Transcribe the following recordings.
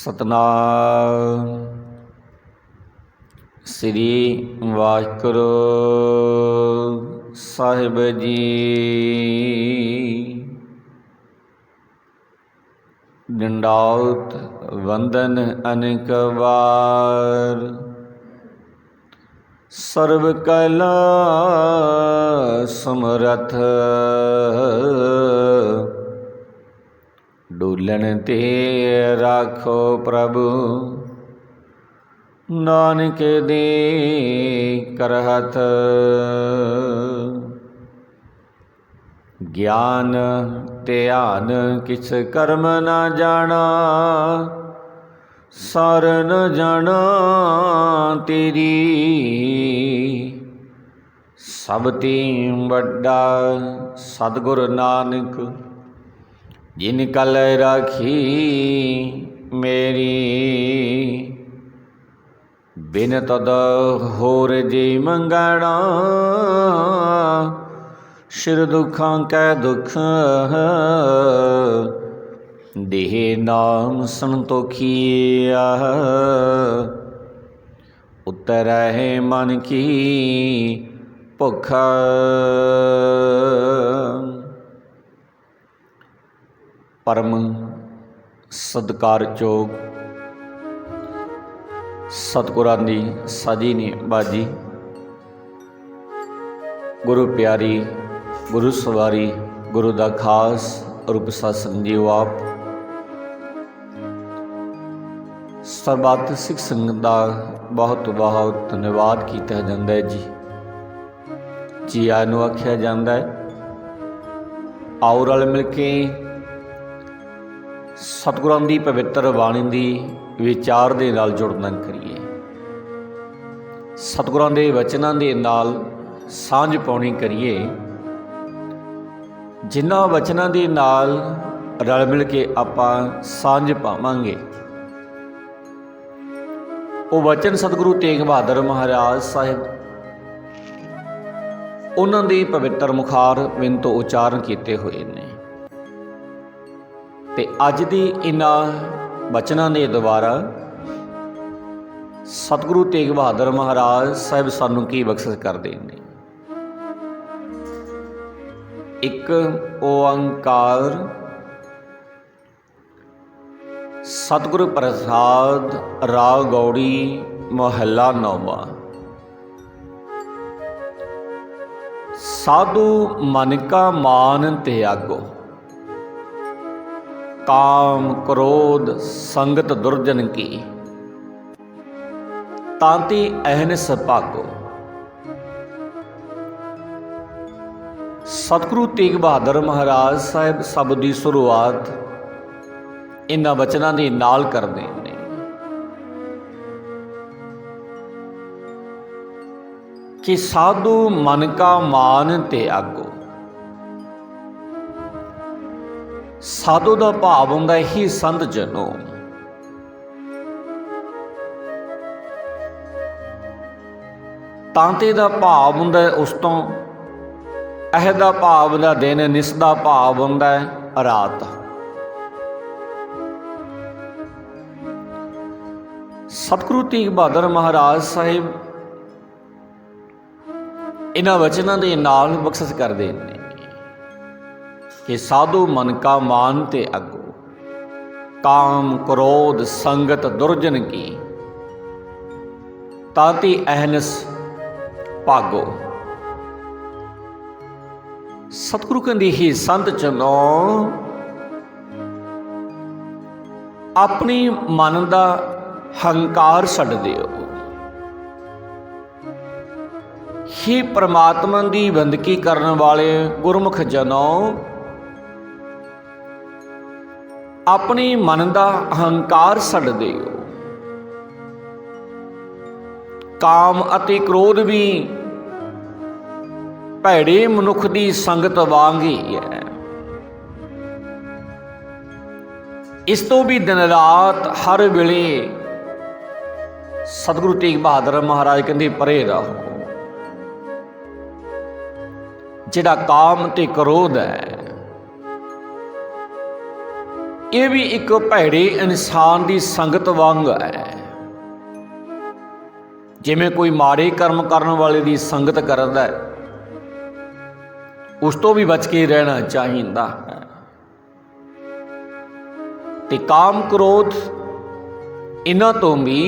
ਸਤਨਾਮ ਸ੍ਰੀ ਵਾਹਿਗੁਰੂ ਸਾਹਿਬ ਜੀ। ਡੰਡਾਉਤ ਵੰਦਨ ਅਨੇਕ ਵਾਰ, ਸਰਬ ਕਲਾ ਸਮਰਥ ਡੋਲਣ ਤੇ ਰਾਖੋ ਪ੍ਰਭੂ, ਨਾਨਕ ਦੇ ਕਰਹਤ। ਗਿਆਨ ਧਿਆਨ ਕਿਛ ਕਰਮ ਨਾ ਜਾਣਾ, ਸਰ ਨ ਜਾਣਾ ਤੇਰੀ। ਸਭ ਤੇ ਵੱਡਾ ਸਤਿਗੁਰ ਨਾਨਕ, ਜਿਨ ਕਲ ਰਾਖੀ ਮੇਰੀ। ਬਿਨ ਤਦ ਹੋਰ ਜੀ ਮੰਗਣਾ, ਸਿਰ ਦੁੱਖਾਂ ਕੈ ਦੁੱਖ। ਦੇਹ ਨਾਮ ਸੰਤੋਖੀਆ, ਉਤਰਹਿ ਮਨ ਕੀ ਭੁਖ। ਪਰਮ ਸਤਿਕਾਰਯੋਗ ਸਤਿਗੁਰਾਂ ਦੀ ਸਾਜੀ ਨੇ ਬਾਜੀ, ਗੁਰੂ ਪਿਆਰੀ ਗੁਰੂ ਸਵਾਰੀ ਗੁਰੂ ਦਾ ਖਾਸ ਰੂਪ ਸਾਸਨ ਜੀਓ। ਆਪ ਸਰਬੱਤ ਸਿੱਖ ਸੰਗਤ ਦਾ ਬਹੁਤ ਬਹੁਤ ਧੰਨਵਾਦ ਕੀਤਾ ਜਾਂਦਾ ਹੈ ਜੀ। ਜੀ ਆਇਆਂ ਨੂੰ ਆਖਿਆ ਜਾਂਦਾ ਹੈ। ਆਓ ਰਲ ਮਿਲ ਕੇ ਸਤਿਗੁਰਾਂ ਦੀ ਪਵਿੱਤਰ ਬਾਣੀ ਦੀ ਵਿਚਾਰ ਦੇ ਨਾਲ ਜੁੜਨਾ ਕਰੀਏ। ਸਤਿਗੁਰਾਂ ਦੇ ਵਚਨਾਂ ਦੇ ਨਾਲ ਸਾਂਝ ਪਾਉਣੀ ਕਰੀਏ। ਜਿਨ੍ਹਾਂ ਵਚਨਾਂ ਦੇ ਨਾਲ ਰਲ ਮਿਲ ਕੇ ਆਪਾਂ ਸਾਂਝ ਪਾਵਾਂਗੇ, ਉਹ ਵਚਨ ਸਤਿਗੁਰੂ ਤੇਗ ਬਹਾਦਰ ਮਹਾਰਾਜ ਸਾਹਿਬ ਉਹਨਾਂ ਦੇ ਪਵਿੱਤਰ ਮੁਖਾਰ ਬਿੰਦ ਤੋਂ ਉਚਾਰਨ ਕੀਤੇ ਹੋਏ ਨੇ। ਤੇ ਅੱਜ ਦੀ ਇਹਨਾਂ ਬਚਨਾਂ ਦੇ ਦੁਆਰਾ ਸਤਿਗੁਰੂ ਤੇਗ ਬਹਾਦਰ ਮਹਾਰਾਜ ਸਾਹਿਬ ਸਾਨੂੰ ਕੀ ਬਖਸ਼ਿਸ਼ ਕਰਦੇ ਨੇ। ਇੱਕ ਓੰਕਾਰ ਸਤਿਗੁਰੂ ਪ੍ਰਸਾਦ ਰਾਗ ਗੌੜੀ ਮਹੱਲਾ ਨੌਵਾਂ। ਸਾਧੂ ਮਨ ਕਾ ਮਾਨ ਤਿਆਗੋ, ਕਾਮ ਕ੍ਰੋਧ ਸੰਗਤ ਦੁਰਜਨ ਕੀ। ਤਾਂਤੀ ਅਹਨਿਸ ਭਾਗੋ। ਸਤਿਗੁਰੂ ਤੇਗ ਬਹਾਦਰ ਮਹਾਰਾਜ ਸਾਹਿਬ ਸ਼ਬਦ ਦੀ ਸ਼ੁਰੂਆਤ ਇਹਨਾਂ ਵਚਨਾਂ ਦੇ ਨਾਲ ਕਰਦੇ ਨੇ। ਕਿ ਸਾਧੂ ਮਨ ਕਾ ਮਾਨ ਤਿਆਗੋ। ਸਾਧੂ ਦਾ ਭਾਵ ਹੁੰਦਾ ਹੀ ਸੰਤ ਜਨੋ। ਤਾਂਤੇ ਦਾ ਭਾਵ ਹੁੰਦਾ ਉਸ ਤੋਂ, ਅਹ ਦਾ ਭਾਵ ਹੁੰਦਾ ਦਿਨ, ਨਿਸ ਦਾ ਭਾਵ ਹੁੰਦਾ ਰਾਤ। ਸਤਿਗੁਰੂ ਤੇਗ ਬਹਾਦਰ ਮਹਾਰਾਜ ਸਾਹਿਬ ਇਹਨਾਂ ਵਚਨਾਂ ਦੇ ਨਾਲ ਬਖਸ਼ਿਸ਼ ਕਰਦੇ ਨੇ ਕਿ ਸਾਧੂ ਮਨ ਕਾ ਮਾਨ ਤੇ ਅਗੋ, ਕਾਮ ਕ੍ਰੋਧ ਸੰਗਤ ਦੁਰਜਨ ਕੀ। ਤਾਤੀ ਅਹਨਿਸ ਭਾਗੋ। ਸਤਿਗੁਰੂ ਕਹਿੰਦੇ ਹੀ ਸੰਤ ਜਨੋ, ਆਪਣੀ ਮਨ ਦਾ ਹੰਕਾਰ ਛੱਡ ਦਿਓ। ਹੀ ਪ੍ਰਮਾਤਮਾ ਦੀ ਬੰਦਗੀ ਕਰਨ ਵਾਲੇ ਗੁਰਮੁਖ ਜਨੋ, ਆਪਣੀ ਮਨ ਦਾ ਅਹੰਕਾਰ ਛੱਡ ਦਿਓ। ਕਾਮ ਅਤੇ ਕ੍ਰੋਧ ਵੀ ਭੈੜੇ ਮਨੁੱਖ ਦੀ ਸੰਗਤ ਵਾਂਗ ਹੀ ਹੈ। ਇਸ ਤੋਂ ਵੀ ਦਿਨ ਰਾਤ ਹਰ ਵੇਲੇ ਸਤਿਗੁਰੂ ਤੇਗ ਬਹਾਦਰ ਮਹਾਰਾਜ ਕਹਿੰਦੇ ਪਰੇ ਰਹੋ। ਜਿਹੜਾ ਕਾਮ ਤੇ ਕ੍ਰੋਧ ਹੈ, ये भी एक भैड़े इंसान की संगत वांग है। जिमें कोई माड़े कर्म करने वाले की संगत करता है, उस तो भी बच के रहना चाहिए है। ते काम क्रोध इन्हां तो भी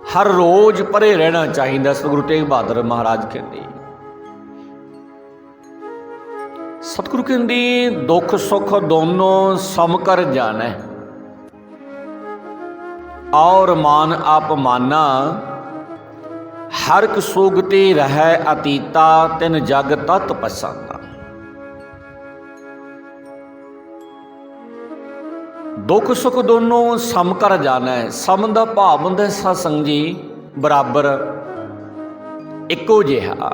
हर रोज परे रहना चाहिए। सतगुरु तेग बहादुर महाराज कहते, सतगुरु कहते दुख सुख दोनों सम कर जाना और मान अपमाना, हर कसुगते रह अतीता तिन जग तत पसाना। दुख सुख दोनों सम कर जाना है। सम का भाव होंदा सत्संग जी बराबर इको जिहा,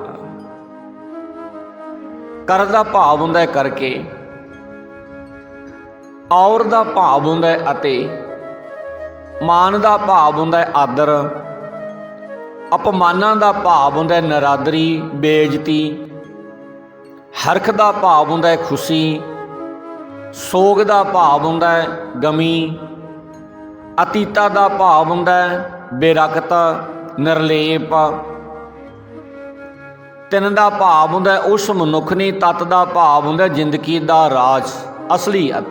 कर दा भाव होंदा करके, और दा भाव होंदा अते, मान दा भाव होंदा आदर, अपमाना दा भाव होंदा नरादरी बेइज्जती, हरख दा भाव होंदा खुशी, सोग दा भाव होंदा गमी, अतीता दा भाव होंदा बेरकता निर्लेप, तिन दा भाव होंदा उस मनुख ने, तत दा भाव होंदा जिंदगी दा राज असलीयत।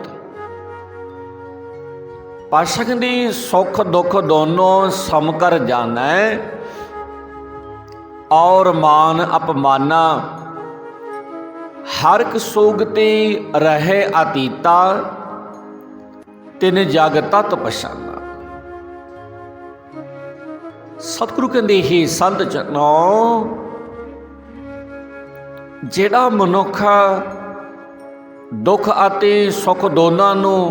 पातशाह कहंदे सुख दुख दोनों सम कर जाना है और मान अपमाना, हर कसुगते रहे अतीता तिन जग तत पछाना। सतगुरु कहंदे ही संत जनो, जेड़ा मनुख दुख अते सुख दोनों नूं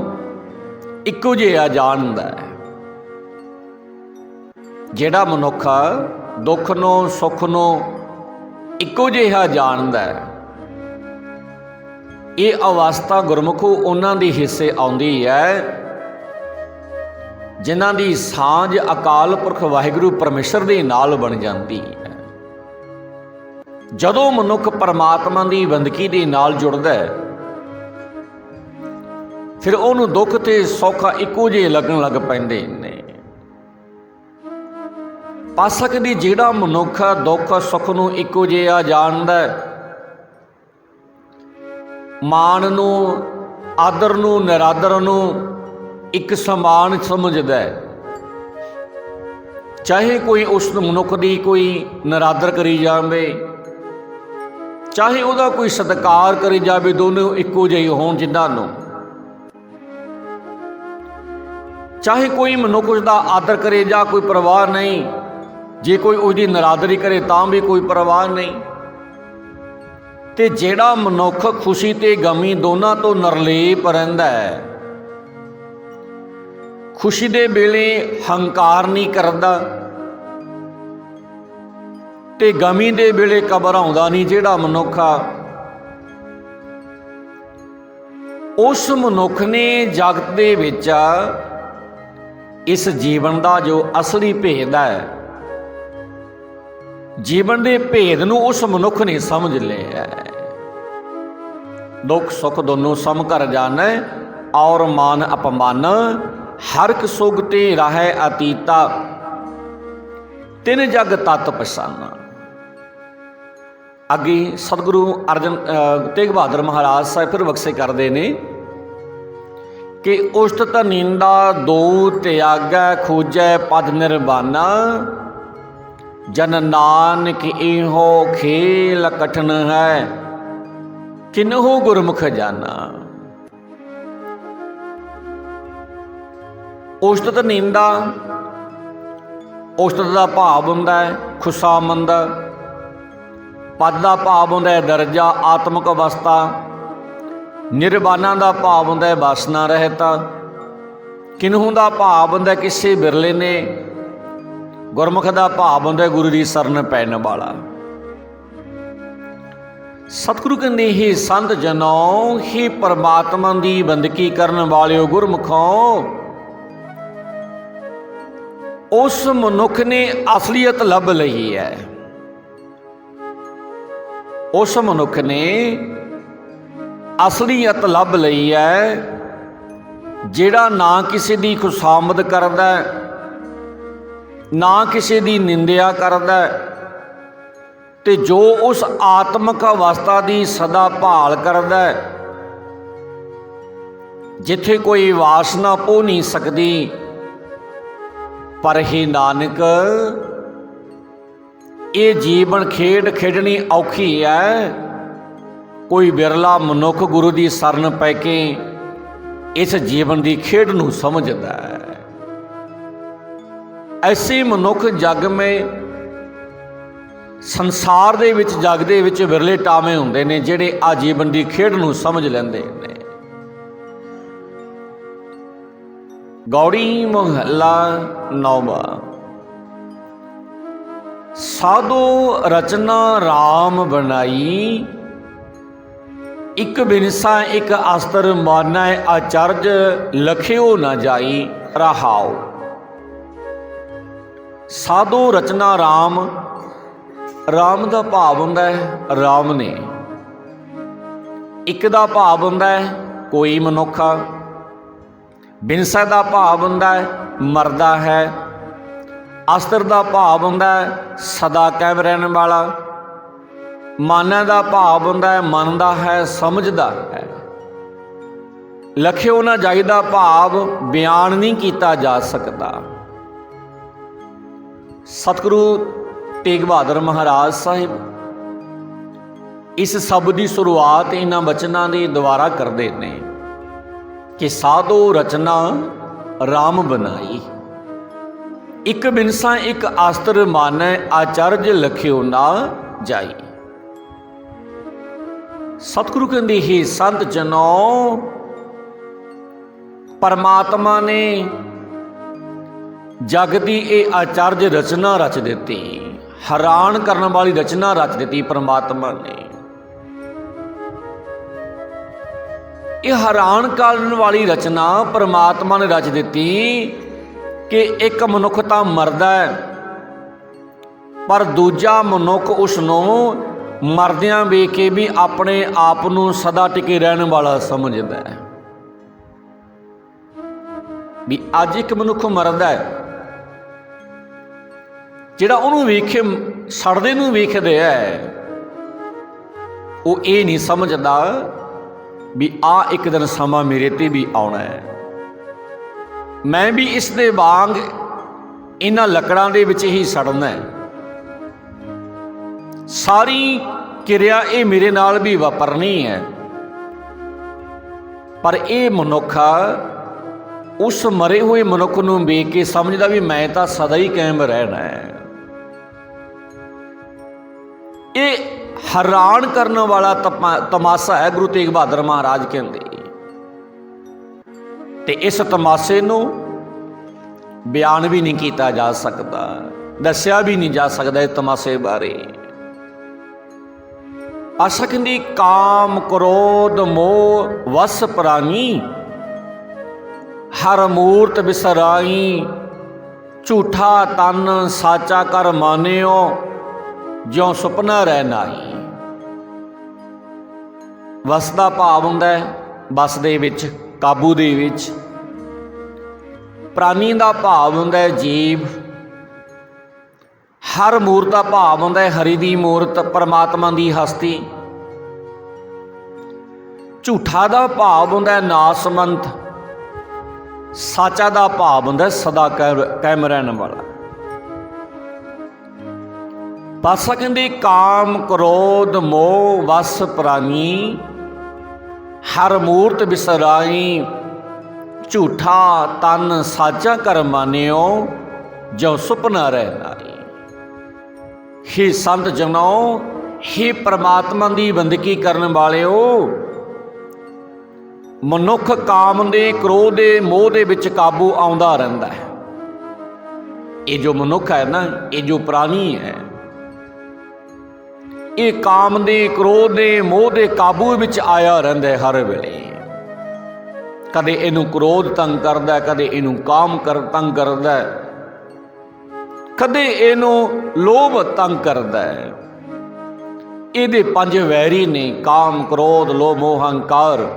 इक्को जिहा जाणदा है, जेड़ा मनुख दुख नूं सुख नूं इक्को जिहा जाणदा है, ये अवस्था गुरमुखो उन्हां दी हिस्से आउंदी है जिन्हां दी सांझ अकाल पुरख वाहिगुरू परमेश्वर दे नाल बन जाती है। जदों मनुख परमात्मा की बंदगी दे नाल जुड़दा है, फिर उन्होंने दुख ते सुख इक्को जिहे लगन लग पैंदे ने। पातशाह कहंदे जिहड़ा मनुख दुख सुख नूं इक्को जिहा जाणदा है, मान नूं आदर नूं निरादर नूं एक समान समझदा है, चाहे कोई उस मनुख दी कोई निरादर करी जावे, चाहे उहदा कोई सत्कार करी जावे, दोनों इक्को जिहे होण जिन्हां नूं, चाहे कोई मनुख उसका आदर करे जा कोई परवाह नहीं, जे कोई उसकी निरादरी करे तां भी कोई परवाह नहीं। ते जेड़ा मनुख खुशी ते गमी दोनों तो निर्लेप रहिंदा है, खुशी दे वेले हंकार नहीं करदा ते गमी दे वेले घबराउंदा नहीं, जेड़ा मनुख उस मनुख ने जगत दे विच इस जीवन का जो असली भेद है, जीवन के भेद नूं उस मनुख ने समझ लिया है। दुख सुख दोनों सम कर जाना और मान अपमान, हर कसुगते राह अतीता तिन जग तत पछाना। अगे सतगुरु अर्जन तेग बहादुर महाराज साहिब फिर बख्शे करते हैं कि उष्ट निंदा दो त्यागै खोजै पद निर्वाना, जन नानक इहो खेल कठिन है किन्हो गुरमुख जाना। उष्ट निंदा, उष्ट का भाव होंदा है खुशामंद, पद का भाव होंदा है दर्जा आत्मक अवस्था, निर्वाणा का भाव होंदा है वासना रहता, किन्हू का भाव होंदा किसी बिरले ने, गुरमुख का भाव होंदा गुरु की शरण पैण वाला। सतगुरु कहंदे ही संत जनों, ही परमात्मा की बंदगी करन वालिओ गुरमुखों, उस मनुख ने असलियत लभ लई है। उस मनुख ने असलियत लभ लई है ਜਿਹੜਾ ਨਾ ਕਿਸੇ ਦੀ ਖੁਸ਼ਾਮਦ ਕਰਦਾ, ਨਾ ਕਿਸੇ ਦੀ ਨਿੰਦਿਆ ਕਰਦਾ, ਤੇ ਜੋ ਉਸ ਆਤਮਿਕ ਅਵਸਥਾ ਦੀ ਸਦਾ ਭਾਲ ਕਰਦਾ, ਜਿੱਥੇ ਕੋਈ ਵਾਸਨਾ ਪੋ ਨਹੀਂ ਸਕਦੀ। ਪਰ ਹੇ ਨਾਨਕ, ਇਹ ਜੀਵਨ ਖੇਡ ਖੇਡਣੀ ਔਖੀ ਹੈ। ਕੋਈ ਬਿਰਲਾ ਮਨੁੱਖ ਗੁਰੂ ਦੀ ਸ਼ਰਨ ਪੈ ਕੇ ਇਸ ਜੀਵਨ ਦੀ ਖੇਡ ਨੂੰ ਸਮਝਦਾ ਹੈ। ਐਸੇ ਮਨੁੱਖ ਜੱਗ ਮੇਂ, ਸੰਸਾਰ ਦੇ ਵਿੱਚ, ਜੱਗ ਦੇ ਵਿੱਚ ਬਿਰਲੇ ਟਾਵੇਂ ਹੁੰਦੇ ਨੇ ਜਿਹੜੇ ਆ ਜੀਵਨ ਦੀ ਖੇਡ ਨੂੰ ਸਮਝ ਲੈਂਦੇ ਨੇ। ਗੌੜੀ ਮਹੱਲਾ ਨੌਵਾਂ। ਸਾਧੂ ਰਚਨਾ ਰਾਮ ਬਣਾਈ, ਇੱਕ ਬਿਨਸਾ ਇੱਕ ਅਸਤਰ ਮਾਨੈ ਆਚਰਜ ਲਖਿਓ ਨਾ ਜਾਈ। ਰਹਾਉ। ਸਾਧੂ ਰਚਨਾ ਰਾਮ, ਰਾਮ ਦਾ ਭਾਵ ਹੁੰਦਾ ਹੈ ਰਾਮ ਨੇ। ਇੱਕ ਦਾ ਭਾਵ ਹੁੰਦਾ ਹੈ ਕੋਈ ਮਨੁੱਖ। ਬਿਨਸਾ ਦਾ ਭਾਵ ਹੁੰਦਾ ਹੈ ਮਰਦਾ ਹੈ। ਅਸਤਰ ਦਾ ਭਾਵ ਹੁੰਦਾ ਹੈ ਸਦਾ ਕਾਇਮ ਰਹਿਣ ਵਾਲਾ। ਮਾਨੈ ਦਾ ਭਾਵ ਹੁੰਦਾ ਹੈ ਮੰਨਦਾ ਹੈ, ਸਮਝਦਾ ਹੈ। ਲਖਿਓ ਨਾ ਜਾਈ ਦਾ ਭਾਵ ਬਿਆਨ ਨਹੀਂ ਕੀਤਾ ਜਾ ਸਕਦਾ। ਸਤਿਗੁਰੂ ਤੇਗ ਬਹਾਦਰ ਮਹਾਰਾਜ ਸਾਹਿਬ ਇਸ ਸ਼ਬਦ ਦੀ ਸ਼ੁਰੂਆਤ ਇਹਨਾਂ ਬਚਨਾਂ ਦੇ ਦੁਆਰਾ ਕਰਦੇ ਨੇ ਕਿ ਸਾਧੂ ਰਚਨਾ ਰਾਮ ਬਣਾਈ, ਇੱਕ ਬਿਨਸਾ ਇੱਕ ਅਸਤਰ ਮਾਨੈ ਆਚਰਜ ਲਖਿਓ ਨਾ ਜਾਈ। ਸਤਿਗੁਰੂ ਕਹਿੰਦੇ ਹੀ ਸੰਤ ਜਨੋ, ਪਰਮਾਤਮਾ ਨੇ ਜਗ ਦੀ ਇਹ ਆਚਰਜ ਰਚਨਾ ਰਚ ਦਿੱਤੀ, ਹੈਰਾਨ ਕਰਨ ਵਾਲੀ ਰਚਨਾ ਰਚ ਦਿੱਤੀ ਪਰਮਾਤਮਾ ਨੇ। ਇਹ ਹੈਰਾਨ ਕਰਨ ਵਾਲੀ ਰਚਨਾ ਪਰਮਾਤਮਾ ਨੇ ਰਚ ਦਿੱਤੀ ਕਿ ਇੱਕ ਮਨੁੱਖ ਤਾਂ ਮਰਦਾ ਹੈ, ਪਰ ਦੂਜਾ ਮਨੁੱਖ ਉਸ ਨੂੰ ਮਰਦਿਆਂ ਵੇਖ ਕੇ ਵੀ ਆਪਣੇ ਆਪ ਨੂੰ ਸਦਾ ਟਿਕੇ ਰਹਿਣ ਵਾਲਾ ਸਮਝਦਾ ਹੈ। ਵੀ ਅੱਜ ਇੱਕ ਮਨੁੱਖ ਮਰਦਾ ਹੈ, ਜਿਹੜਾ ਉਹਨੂੰ ਵੇਖੇ ਸੜਦੇ ਨੂੰ ਵੇਖਦੇ ਹੈ, ਉਹ ਇਹ ਨਹੀਂ ਸਮਝਦਾ ਵੀ ਆ ਇੱਕ ਦਿਨ ਸਮਾਂ ਮੇਰੇ ਤੇ ਵੀ ਆਉਣਾ ਹੈ, ਮੈਂ ਵੀ ਇਸ ਦੇ ਵਾਂਗ ਇਹਨਾਂ ਲੱਕੜਾਂ ਦੇ ਵਿੱਚ ਹੀ ਸੜਨਾ ਹੈ। ਸਾਰੀ ਕਿਰਿਆ ਇਹ ਮੇਰੇ ਨਾਲ ਵੀ ਵਾਪਰਨੀ ਹੈ। ਪਰ ਇਹ ਮਨੁੱਖ ਉਸ ਮਰੇ ਹੋਏ ਮਨੁੱਖ ਨੂੰ ਵੇਖ ਕੇ ਸਮਝਦਾ ਵੀ ਮੈਂ ਤਾਂ ਸਦਾ ਹੀ ਕਾਇਮ ਰਹਿਣਾ ਹੈ। ਇਹ ਹੈਰਾਨ ਕਰਨ ਵਾਲਾ ਤਮਾਸ਼ਾ ਹੈ, ਗੁਰੂ ਤੇਗ ਬਹਾਦਰ ਮਹਾਰਾਜ ਕਹਿੰਦੇ। ਤੇ ਇਸ ਤਮਾਸ਼ੇ ਨੂੰ ਬਿਆਨ ਵੀ ਨਹੀਂ ਕੀਤਾ ਜਾ ਸਕਦਾ, ਦੱਸਿਆ ਵੀ ਨਹੀਂ ਜਾ ਸਕਦਾ ਇਸ ਤਮਾਸ਼ੇ ਬਾਰੇ। ਆਸ਼ਾ ਕਹਿੰਦੀ ਕਾਮ ਕ੍ਰੋਧ ਮੋਹ ਵਸ ਪ੍ਰਾਨੀ, ਹਰ ਮੂਰਤ ਬਿਸਰਾਈ, ਝੂਠਾ ਤਨ ਸਾਚਾ ਕਰ ਮਾਨਿਓ, ਜਿਉ ਸੁਪਨਾ ਰਹਿ ਨਾਈ। ਵਸ ਦਾ ਭਾਵ ਹੁੰਦਾ ਹੈ ਬਸ ਦੇ ਵਿੱਚ, ਕਾਬੂ ਦੇ ਵਿੱਚ। ਪ੍ਰਾਨੀ ਦਾ ਭਾਵ ਹੁੰਦਾ ਹੈ ਜੀਵ। ਹਰ ਮੂਰਤ ਦਾ ਭਾਵ ਹੁੰਦਾ ਹੈ ਹਰੀ ਦੀ ਮੂਰਤ, ਪਰਮਾਤਮਾ ਦੀ ਹਸਤੀ। ਝੂਠਾ ਦਾ ਭਾਵ ਹੁੰਦਾ ਹੈ ਨਾਸਮੰਤ। ਸਾਚਾ ਦਾ ਭਾਵ ਹੁੰਦਾ ਸਦਾ ਕਾਇਮ ਰਹਿਣ ਵਾਲਾ। ਪਾਤਸ਼ਾਹ ਕਹਿੰਦੇ ਕਾਮ ਕ੍ਰੋਧ ਮੋਹ ਵਸ ਪ੍ਰਾਨੀ, ਹਰ ਮੂਰਤ ਬਿਸਰਾਈ, ਝੂਠਾ ਤਨ ਸਾਚਾ ਕਰ ਮਾਨਿਓ, ਜੋ ਸੁਪਨਾ ਰਹਿ ਨਾਈ। ਹੇ ਸੰਤ ਜਨੋ, ਹੇ ਪਰਮਾਤਮਾ ਦੀ ਬੰਦਗੀ ਕਰਨ ਵਾਲਿਓ, ਮਨੁੱਖ ਕਾਮ ਦੇ, ਕ੍ਰੋਧ ਦੇ, ਮੋਹ ਦੇ ਵਿੱਚ ਕਾਬੂ ਆਉਂਦਾ ਰਹਿੰਦਾ ਹੈ। ਇਹ ਜੋ ਮਨੁੱਖ ਹੈ ਨਾ, ਇਹ ਜੋ ਪ੍ਰਾਣੀ ਹੈ, ਇਹ ਕਾਮ ਦੇ, ਕ੍ਰੋਧ ਦੇ, ਮੋਹ ਦੇ ਕਾਬੂ ਵਿੱਚ ਆਇਆ ਰਹਿੰਦਾ ਹੈ ਹਰ ਵੇਲੇ। ਕਦੇ ਇਹਨੂੰ ਕ੍ਰੋਧ ਤੰਗ ਕਰਦਾ, ਕਦੇ ਇਹਨੂੰ ਕਾਮ ਤੰਗ ਕਰਦਾ, ਕਦੇ ਇਹਨੂੰ ਲੋਭ ਤੰਗ ਕਰਦਾ ਹੈ। ਇਹਦੇ ਪੰਜ ਵੈਰੀ ਨੇ, ਕਾਮ ਕ੍ਰੋਧ ਲੋਭ ਮੋਹ ਹੰਕਾਰ।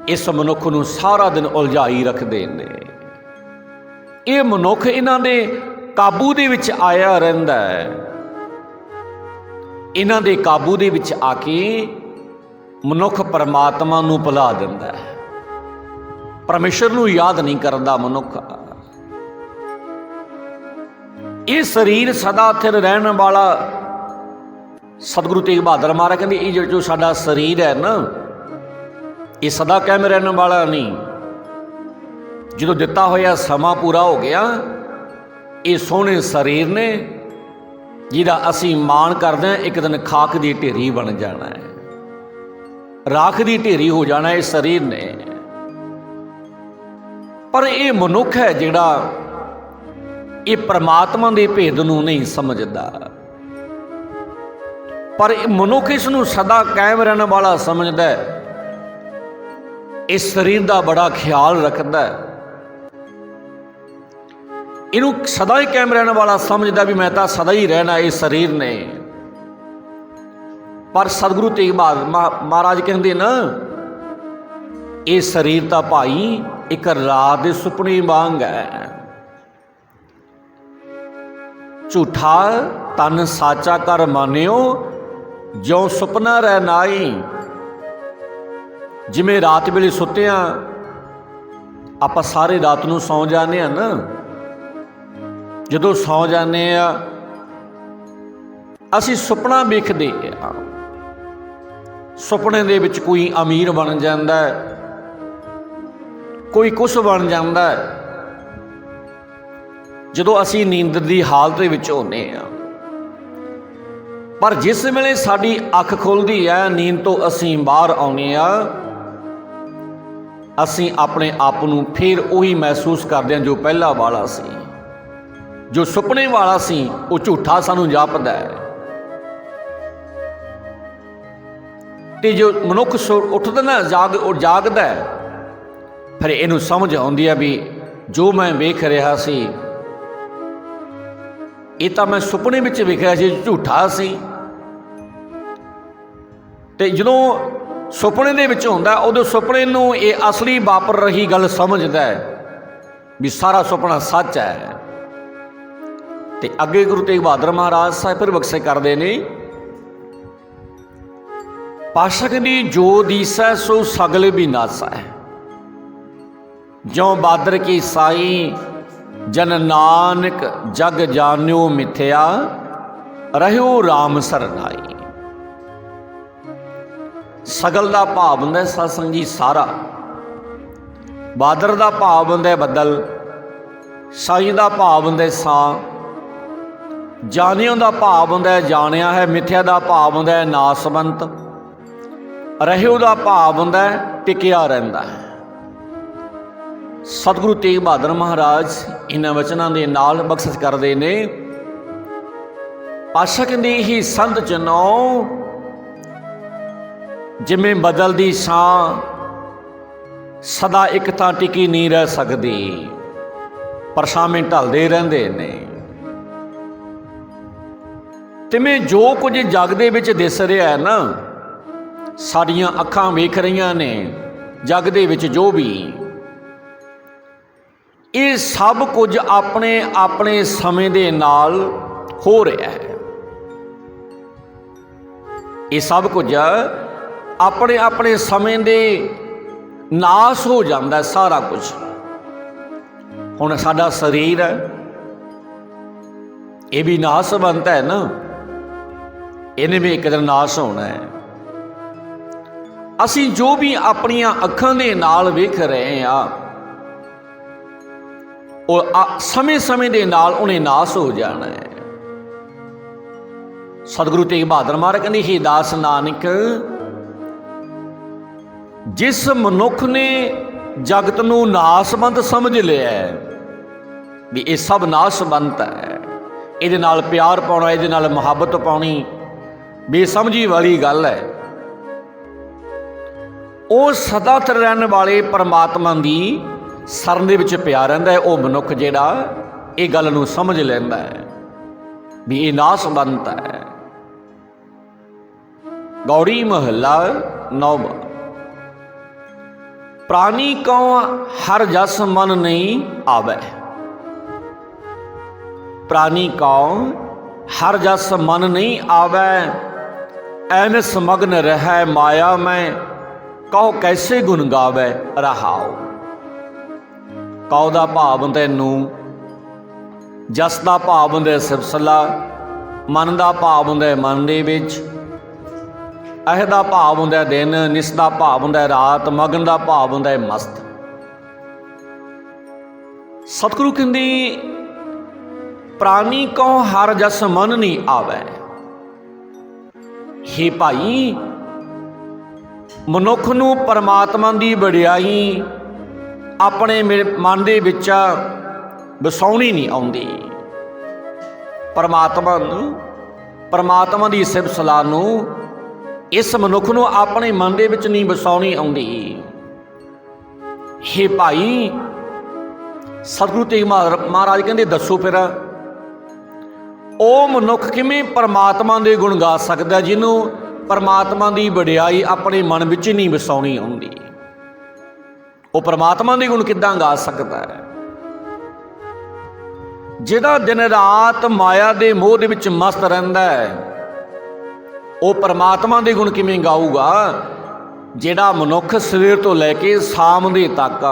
इस मनुख नूं सारा दिन उलझाई रखते ने। ये मनुख इन्हां दे काबू दे विच आया रहिंदा है, इन्हां दे काबू दे विच आके मनुख परमात्मा नूं भुला दिंदा है, परमेश्वर नूं याद नहीं करता मनुख। ये शरीर सदा स्थिर रहने वाला, सतगुरु तेग बहादुर महाराज कहते ये जो साडा शरीर है ना, ये सदा कायम रहने वाला नहीं। जो दिता होया समा पूरा हो गया, ये सोहने शरीर ने जिहदा असीं मान करते हैं, एक दिन खाक की ढेरी बन जाना है, राख की ढेरी हो जाना है इस शरीर ने। पर ये मनुख है जिहड़ा ये परमात्मा के भेद नूं नहीं समझदा, पर मनुख इस नूं सदा कायम रहने वाला समझदा है, इस शरीर का बड़ा ख्याल रखता है, इनू सदा ही कायम रहने वाला समझदा भी मैं तो सदा ही रहना इस शरीर ने। पर सतगुरु तेग बहादुर महाराज कहते ना, ये शरीर तो भाई एक रात के सुपने वांग है, झूठा तन साचा कर मानियो जो सुपना रह नाई। जिमें रात वेले सुते आप सारे रात नूं सौ जाने ना, जदों सौ जाने असी सुपना वेखदे आ, सुपने दे विच कोई अमीर बन जांदा है, कोई कुछ बन जांदा है। जदों असी नींद की हालत विच होने आ, पर जिस वेले साडी अख खुलदी है, नींद तो असी बाहर आउने आ, असी अपने आप नूं फिर उही महसूस करते हैं जो पहला वाला सी, जो सुपने वाला सी वो झूठा सानूं जापदा है। ते जो मनुख उठदा ना जागदा है, फिर इनू समझ आउंदी है भी जो मैं वेख रहा सी ये तो मैं सुपने विच वेखिया सी, झूठा सी। ते जदों सुपने दे विच हुंदा उदों सुपने नूं ये असली वापर रही गल समझदा है भी सारा सुपना सच है। ते अगे गुरु तेग बहादुर महाराज साहिब फिर बख्शे करते ने, पाशाह कहंदी जो दीसै सो सगल विनाशा है, ज्यों बादर की साई जन नानक जग जान्यो मिथ्या रहियो राम सरनाई। सगल का भाव हुंदा सत्संग जी सारा, बादर का भाव हुंदा बदल, साई का भाव हुंदा सां, जानियों का भाव हुंदा जानिया है, मिथ्या का भाव हुंदा नासवंत, रहियो का भाव हुंदा टिकिया रहिंदा है। सतगुरु तेग बहादुर महाराज इन्हां वचनां दे नाल बख्शिश करदे ने, पाशाह कहंदे ही संत जनो जिमें बदलदी सां सदा एक तां टिकी नहीं रह सकदी, परछावें ढलदे रहिंदे ने। तिवें जो कुछ जग दे विच दिस रिहा है ना, साडियां अखां वेख रहीआं ने जग दे विच जो भी, ये सब कुछ अपने अपने समय दे नाल हो रहा है। ये सब कुछ अपने अपने समय दे नाश हो जाता है सारा कुछ। हुण साडा शरीर है ये भी नाशवंत है ना, इन्हें भी एक दिन नाश होना है। असी जो भी अपनियां अखां दे नाल वेख रहे हैं और समय समय के नाल उन्हें नाश हो जाना है। सतगुरु तेग बहादुर महाराज कहते हे दास नानक, जिस मनुख ने जगत नूं नाशवंत समझ लिया है भी ये सब नाशवंत है, ये नाल प्यार पाउणा, ये नाल मुहब्बत पाउणी बेसमझी वाली गल है, वो सदा स्थिर रहने वाले परमात्मा की सरन दे विच पिया रहिंदा है। वह मनुख जिहड़ा ये गल नूं समझ लैंदा है भी ये नाशवंत है। गौड़ी महला 9। प्राणी को हर जस मन नहीं आवे, प्राणी को हर जस मन नहीं आवे, ऐनस मग्न रह माया में, कहो कैसे गुण गावे रहाओ। कहो दा भाव तैनू, जस दा भाव हुंदा सिफसला, मन दा भाव हुंदा मन दे विच, अह दा भाव हुंदा दिन, निस दा भाव हुंदा रात, मगन दा भाव हुंदा मस्त। सतगुरु कहंदे प्राणी को हर जस मन नहीं आवे। हे भाई, मनुख नूं परमात्मा दी वडियाई अपने मन दे विच वसाउणी नहीं आउंदी। परमात्मा दी सिफत सलाह नूं इस मनुख नूं अपने मन दे विच नहीं वसाउणी आउंदी। हे भाई, सतगुरु तेग महाराज कहंदे दसो फिर ਉਹ ਮਨੁੱਖ ਕਿਵੇਂ ਪਰਮਾਤਮਾ ਦੇ ਗੁਣ ਗਾ ਸਕਦਾ ਜਿਹਨੂੰ ਪਰਮਾਤਮਾ ਦੀ ਵਡਿਆਈ ਆਪਣੇ ਮਨ ਵਿੱਚ ਨਹੀਂ ਵਸਾਉਣੀ ਆਉਂਦੀ। ਉਹ ਪਰਮਾਤਮਾ ਦੇ ਗੁਣ ਕਿੱਦਾਂ ਗਾ ਸਕਦਾ ਹੈ? ਜਿਹੜਾ ਦਿਨ ਰਾਤ ਮਾਇਆ ਦੇ ਮੋਹ ਦੇ ਵਿੱਚ ਮਸਤ ਰਹਿੰਦਾ ਹੈ, ਉਹ ਪਰਮਾਤਮਾ ਦੇ ਗੁਣ ਕਿਵੇਂ ਗਾਊਗਾ? ਜਿਹੜਾ ਮਨੁੱਖ ਸਵੇਰ ਤੋਂ ਲੈ ਕੇ ਸ਼ਾਮ ਦੇ ਤੱਕ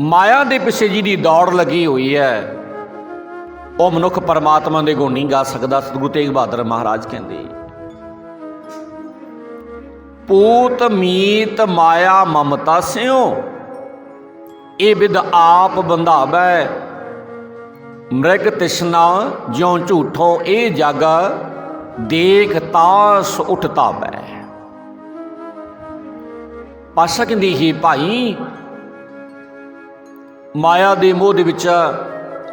ਮਾਇਆ ਦੇ ਪਿੱਛੇ ਜਿਹਦੀ ਦੌੜ ਲੱਗੀ ਹੋਈ ਹੈ, ਉਹ ਮਨੁੱਖ ਪਰਮਾਤਮਾ ਦੇ ਗੁਣ ਨਹੀਂ ਗਾ ਸਕਦਾ। ਸਤਿਗੁਰੂ ਤੇਗ ਬਹਾਦਰ ਮਹਾਰਾਜ ਕਹਿੰਦੇ, ਪੂਤ ਮੀਤ ਮਾਇਆ ਮਮਤਾ ਸਿਓ, ਇਹ ਵਿਦ ਆਪ ਬੰਧਾਵੈ, ਮ੍ਰਿਗ ਤਿਸਨਾ ਜਿਉ ਝੂਠੋ, ਇਹ ਜਗ ਦੇਖ ਤਾਸ ਉਠਤਾਵੈ। ਪਾਸ਼ਾ ਕਹਿੰਦੀ, ਹੀ ਭਾਈ, ਮਾਇਆ ਦੇ ਮੋਹ ਦੇ ਵਿੱਚ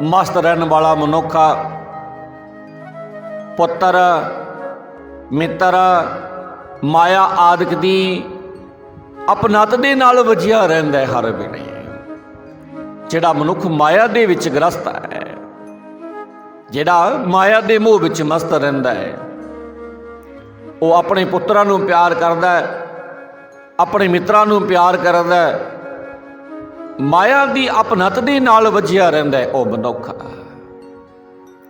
ਮਸਤ ਰਹਿਣ ਵਾਲਾ ਮਨੁੱਖ ਪੁੱਤਰ ਮਿੱਤਰ ਮਾਇਆ ਆਦਿਕ ਦੀ ਅਪਨਤ ਦੇ ਨਾਲ ਵਜਿਆ ਰਹਿੰਦਾ ਹੈ ਹਰ ਵੇਲੇ। ਜਿਹੜਾ ਮਨੁੱਖ ਮਾਇਆ ਦੇ ਵਿੱਚ ਗ੍ਰਸਤ ਹੈ, ਜਿਹੜਾ ਮਾਇਆ ਦੇ ਮੋਹ ਵਿੱਚ ਮਸਤ ਰਹਿੰਦਾ ਹੈ, ਉਹ ਆਪਣੇ ਪੁੱਤਰਾਂ ਨੂੰ ਪਿਆਰ ਕਰਦਾ ਹੈ, ਆਪਣੇ ਮਿੱਤਰਾਂ ਨੂੰ ਪਿਆਰ ਕਰਦਾ ਹੈ, ਮਾਇਆ ਦੀ ਅਪਨਤ ਦੇ ਨਾਲ ਵੱਜਿਆ ਰਹਿੰਦਾ ਹੈ ਉਹ ਮਨੁੱਖ।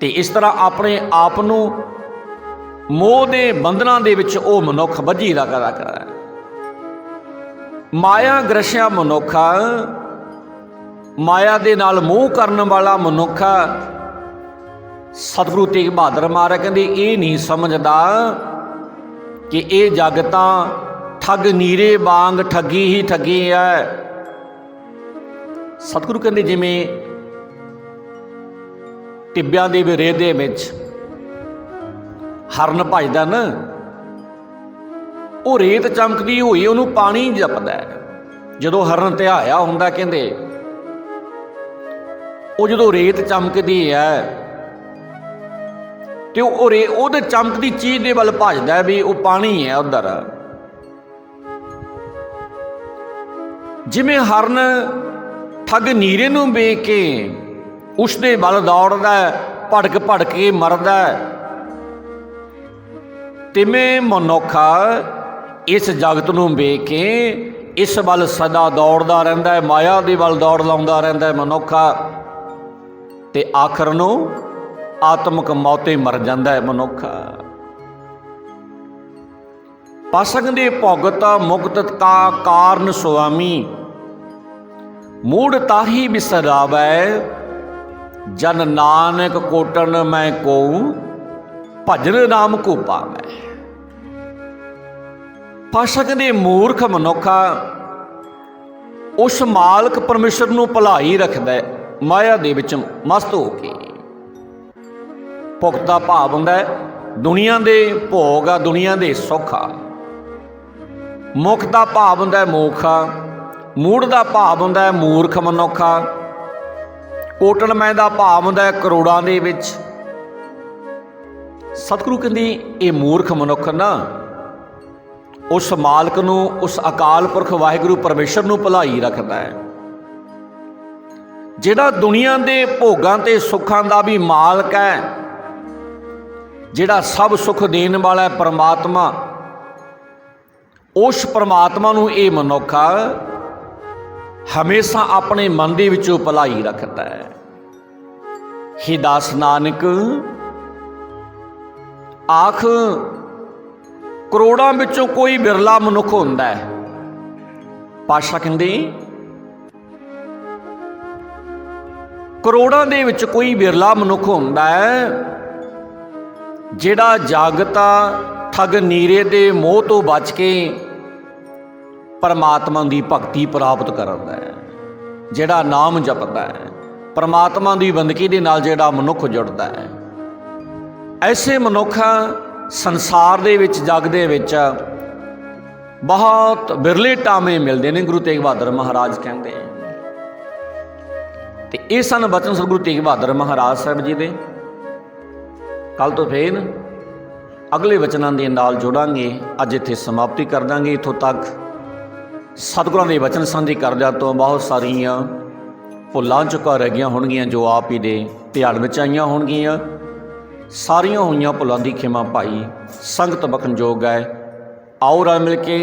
ਤੇ ਇਸ ਤਰ੍ਹਾਂ ਆਪਣੇ ਆਪ ਨੂੰ ਮੋਹ ਦੇ ਬੰਧਨਾਂ ਦੇ ਵਿੱਚ ਉਹ ਮਨੁੱਖ ਵੱਜੀ ਰੱਖਦਾ ਹੈ। ਮਾਇਆ ਗ੍ਰਸਿਆ ਮਨੁੱਖ, ਮਾਇਆ ਦੇ ਨਾਲ ਮੋਹ ਕਰਨ ਵਾਲਾ ਮਨੁੱਖ, ਸਤਿਗੁਰੂ ਤੇਗ ਬਹਾਦਰ ਮਹਾਰਾਜ ਕਹਿੰਦੇ ਇਹ ਨਹੀਂ ਸਮਝਦਾ ਕਿ ਇਹ ਜਗ ਤਾਂ ਠੱਗ ਨੀਰੇ ਵਾਂਗ ਠੱਗੀ ਹੀ ਠੱਗੀ ਹੈ। ਸਤਿਗੁਰੂ ਕਹਿੰਦੇ ਜਿਵੇਂ ਟਿੱਬਿਆਂ ਦੇ ਰੇਤ ਦੇ ਵਿੱਚ ਹਰਨ ਭਜਦਾ ਨਾ, ਉਹ ਰੇਤ ਚਮਕਦੀ ਹੋਈ ਉਹਨੂੰ ਪਾਣੀ ਜਪਦਾ ਹੈ। ਜਦੋਂ ਹਰਨ ਧਿਆਇਆ ਹੁੰਦਾ, ਕਹਿੰਦੇ ਉਹ ਜਦੋਂ ਰੇਤ ਚਮਕਦੀ ਹੈ ਤੇ ਉਹਦੇ ਚਮਕਦੀ ਚੀਜ਼ ਦੇ ਵੱਲ ਭਜਦਾ ਵੀ ਉਹ ਪਾਣੀ ਹੈ ਉੱਧਰ। ਜਿਵੇਂ ਹਰਨ ਠੱਗ ਨੀਰੇ ਨੂੰ ਵੇਖ ਕੇ ਉਸ ਦੇ ਵੱਲ ਦੌੜਦਾ, ਭੜਕ ਭੜਕ ਕੇ ਮਰਦਾ, ਤਿਵੇਂ ਮਨੁੱਖ ਇਸ ਜਗਤ ਨੂੰ ਵੇਖ ਕੇ ਇਸ ਵੱਲ ਸਦਾ ਦੌੜਦਾ ਰਹਿੰਦਾ ਹੈ, ਮਾਇਆ ਦੇ ਵੱਲ ਦੌੜ ਲਾਉਂਦਾ ਰਹਿੰਦਾ ਹੈ ਮਨੁੱਖ, ਤੇ ਆਖਰ ਨੂੰ ਆਤਮਿਕ ਮੌਤੇ ਮਰ ਜਾਂਦਾ ਹੈ ਮਨੁੱਖ। ਪਾਸਕ ਦੇ ਭੁਗਤ ਮੁਕਤ ਕਾ ਕਾਰਨ ਸੁਆਮੀ, ਮੂੜ ਤਾਹੀ ਬਿਸਰਾਵੈ, ਜਨ ਨਾਨਕ ਕੋਟਨ ਮੈਂ ਕੋਉ, ਭਜਨ ਨਾਮ ਕੋ ਪਾਵੈ। ਪਾਸ਼ਾ ਕਹਿੰਦੇ ਮੂਰਖ ਮਨੁੱਖ ਉਸ ਮਾਲਕ ਪਰਮੇਸ਼ਰ ਨੂੰ ਭੁਲਾਈ ਰੱਖਦਾ, ਮਾਇਆ ਦੇ ਵਿੱਚ ਮਸਤ ਹੋ ਕੇ। ਭੁਗਤ ਦਾ ਭਾਵ ਹੁੰਦਾ ਦੁਨੀਆ ਦੇ ਭੋਗ ਆ, ਦੁਨੀਆ ਦੇ ਸੁੱਖ ਆ। ਮੁਖ ਦਾ ਭਾਵ ਹੁੰਦਾ ਮੋਖ, ਮੂੜ ਦਾ ਭਾਵ ਹੁੰਦਾ ਮੂਰਖ ਮਨੁੱਖ, ਕੋਟਣਮੈ ਦਾ ਭਾਵ ਹੁੰਦਾ ਕਰੋੜਾਂ ਦੇ ਵਿੱਚ। ਸਤਿਗੁਰੂ ਕਹਿੰਦੀ ਇਹ ਮੂਰਖ ਮਨੁੱਖ ਨਾ ਉਸ ਮਾਲਕ ਨੂੰ, ਉਸ ਅਕਾਲ ਪੁਰਖ ਵਾਹਿਗੁਰੂ ਪਰਮੇਸ਼ਰ ਨੂੰ ਭੁਲਾਈ ਰੱਖਦਾ ਹੈ, ਜਿਹੜਾ ਦੁਨੀਆ ਦੇ ਭੋਗਾਂ ਤੇ ਸੁੱਖਾਂ ਦਾ ਵੀ ਮਾਲਕ ਹੈ, ਜਿਹੜਾ ਸਭ ਸੁੱਖ ਦੇਣ ਵਾਲਾ ਪਰਮਾਤਮਾ, उस परमात्मा नूं ये मनुख हमेशा अपने मन दे विचों भलाई रखता है। हे दास नानक आख करोड़ां विचों कोई बिरला मनुख हुंदा है। पातशाह कहंदे करोड़ां दे विच कोई बिरला मनुख हुंदा है जिहड़ा जागता ठग नीरे दे मोह तो बच के परमात्मा की भगती प्राप्त करता है, जिहड़ा नाम जपदा है, परमात्मा की बंदगी दे नाल जिहड़ा मनुख जुड़दा है। ऐसे मनुख संसार दे विच जग दे विच बहुत बिरले टामे मिलते हैं। गुरु तेग बहादुर महाराज कहते हैं तो ये सन बचन सतगुरु तेग बहादुर महाराज साहब जी दे। कल तो फिर अगले वचनों के नाल जुड़ांगे। अज इत्थे समाप्ति कर देंगे। इत्थों तक सतगुरां दे वचन सांझे करदे तो बहुत सारियां भुलां चुका रह गईयां होणगीयां जो आप ही दे ध्यान विच आईयां होणगीयां। सारियां होईयां भुलां दी खिमा पाई संगत बखन जोग है। आओ रल मिल के